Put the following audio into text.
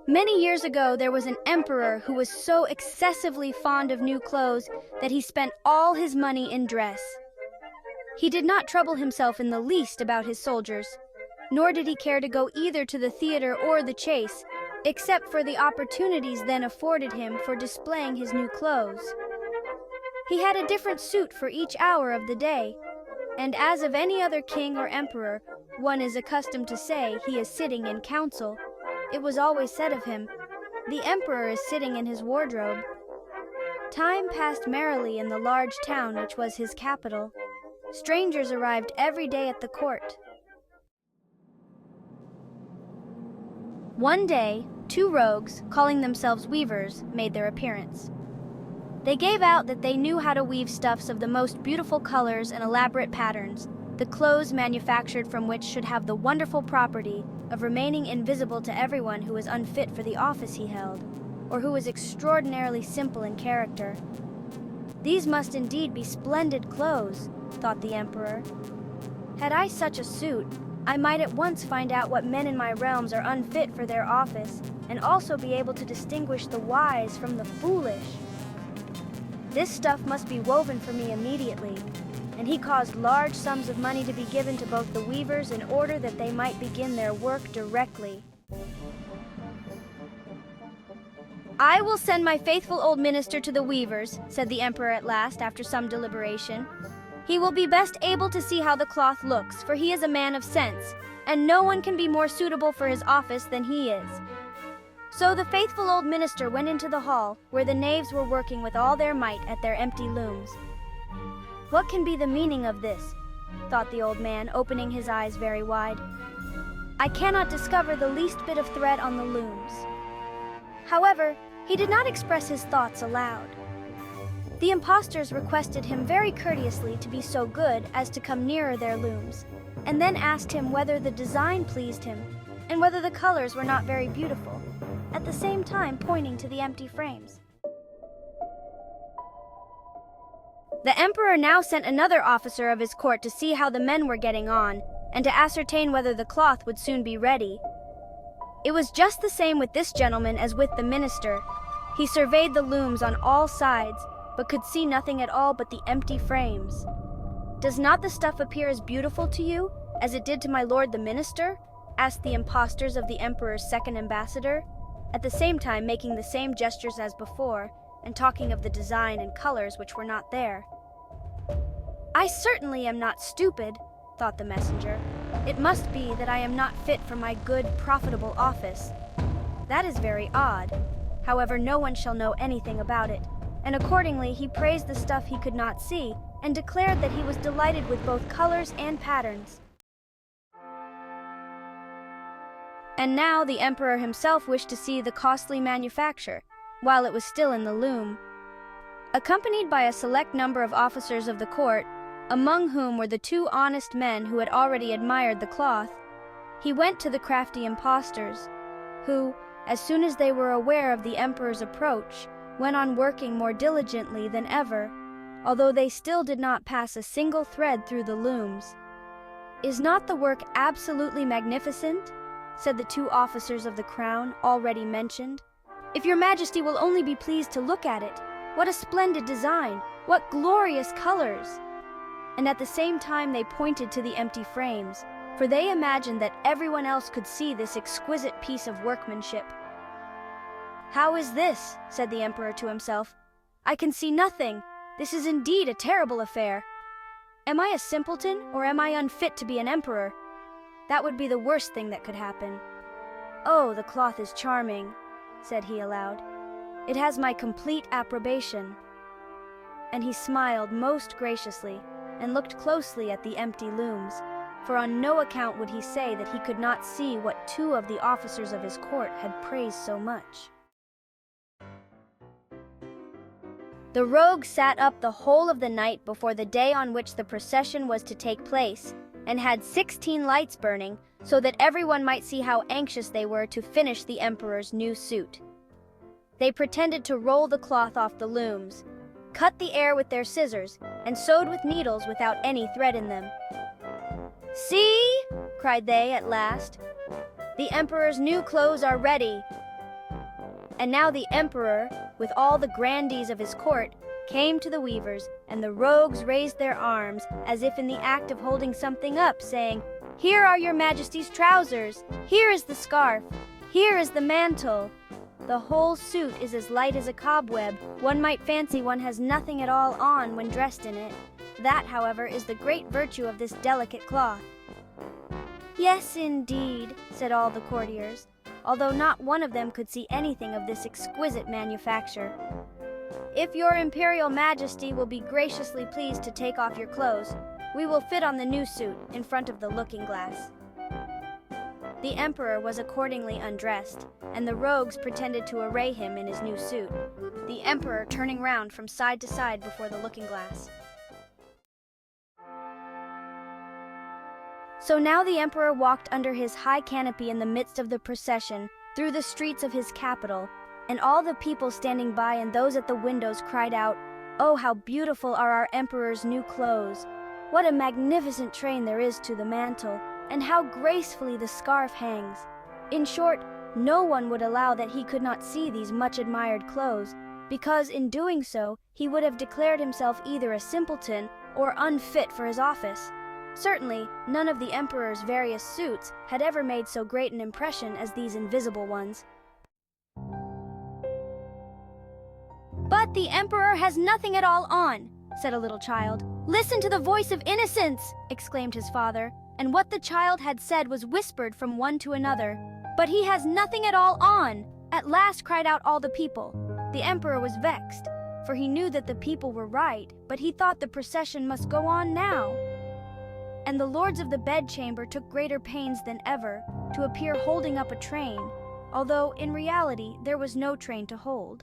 Many years ago, there was an emperor who was so excessively fond of new clothes that he spent all his money in dress. He did not trouble himself in the least about his soldiers, nor did he care to go either to the theater or the chase, except for the opportunities then afforded him for displaying his new clothes. He had a different suit for each hour of the day, and as of any other king or emperor, one is accustomed to say he is sitting in council. It was always said of him, "The emperor is sitting in his wardrobe." Time passed merrily in the large town which was his capital. Strangers arrived every day at the court. One day, two rogues, calling themselves weavers, made their appearance. They gave out that they knew how to weave stuffs of the most beautiful colors and elaborate patterns, the clothes manufactured from which should have the wonderful property of remaining invisible to everyone who was unfit for the office he held, or who was extraordinarily simple in character. These must indeed be splendid clothes, thought the emperor. Had I such a suit, I might at once find out what men in my realms are unfit for their office, and also be able to distinguish the wise from the foolish. This stuff must be woven for me immediately, and he caused large sums of money to be given to both the weavers in order that they might begin their work directly. "I will send my faithful old minister to the weavers," said the emperor at last, after some deliberation. "He will be best able to see how the cloth looks, for he is a man of sense, and no one can be more suitable for his office than he is." So the faithful old minister went into the hall, where the knaves were working with all their might at their empty looms. "What can be the meaning of this?" thought the old man, opening his eyes very wide. "I cannot discover the least bit of thread on the looms." However, he did not express his thoughts aloud. The impostors requested him very courteously to be so good as to come nearer their looms, and then asked him whether the design pleased him, and whether the colors were not very beautiful, at the same time pointing to the empty frames. The emperor now sent another officer of his court to see how the men were getting on, and to ascertain whether the cloth would soon be ready. It was just the same with this gentleman as with the minister. He surveyed the looms on all sides, but could see nothing at all but the empty frames. "Does not the stuff appear as beautiful to you as it did to my lord the minister?" asked the impostors of the emperor's second ambassador, at the same time making the same gestures as before, and talking of the design and colors which were not there. "I certainly am not stupid," thought the messenger. "It must be that I am not fit for my good, profitable office. That is very odd. However, no one shall know anything about it." And accordingly he praised the stuff he could not see, and declared that he was delighted with both colors and patterns. And now the emperor himself wished to see the costly manufacture, while it was still in the loom. Accompanied by a select number of officers of the court, among whom were the two honest men who had already admired the cloth, he went to the crafty impostors, who, as soon as they were aware of the emperor's approach, went on working more diligently than ever, although they still did not pass a single thread through the looms. "Is not the work absolutely magnificent?" said the two officers of the crown already mentioned. "If your majesty will only be pleased to look at it, what a splendid design, what glorious colors!" And at the same time they pointed to the empty frames, for they imagined that everyone else could see this exquisite piece of workmanship. "How is this?" said the emperor to himself. "I can see nothing. This is indeed a terrible affair. Am I a simpleton, or am I unfit to be an emperor? That would be the worst thing that could happen. Oh, the cloth is charming," said he aloud. "It has my complete approbation." And he smiled most graciously, and looked closely at the empty looms, for on no account would he say that he could not see what two of the officers of his court had praised so much. The rogue sat up the whole of the night before the day on which the procession was to take place, and had 16 lights burning, so that everyone might see how anxious they were to finish the emperor's new suit. They pretended to roll the cloth off the looms, cut the air with their scissors, and sewed with needles without any thread in them. "See!" cried they at last. "The emperor's new clothes are ready. And now the emperor, with all the grandees of his court, came to the weavers, and the rogues raised their arms, as if in the act of holding something up, saying, "Here are your majesty's trousers! Here is the scarf! Here is the mantle!" The whole suit is as light as a cobweb. One might fancy one has nothing at all on when dressed in it. That, however, is the great virtue of this delicate cloth. "Yes, indeed," said all the courtiers, although not one of them could see anything of this exquisite manufacture. "If your imperial majesty will be graciously pleased to take off your clothes, we will fit on the new suit in front of the looking-glass." The emperor was accordingly undressed, and the rogues pretended to array him in his new suit, the emperor turning round from side to side before the looking-glass. So now the emperor walked under his high canopy in the midst of the procession, through the streets of his capital, and all the people standing by and those at the windows cried out, "Oh, how beautiful are our emperor's new clothes! What a magnificent train there is to the mantle, and how gracefully the scarf hangs!" In short, no one would allow that he could not see these much-admired clothes, because in doing so he would have declared himself either a simpleton or unfit for his office. Certainly, none of the emperor's various suits had ever made so great an impression as these invisible ones. "But the emperor has nothing at all on," said a little child. "Listen to the voice of innocence!" exclaimed his father, and what the child had said was whispered from one to another. "But he has nothing at all on!" at last cried out all the people. The emperor was vexed, for he knew that the people were right, but he thought the procession must go on now. And the lords of the bedchamber took greater pains than ever to appear holding up a train, although in reality there was no train to hold.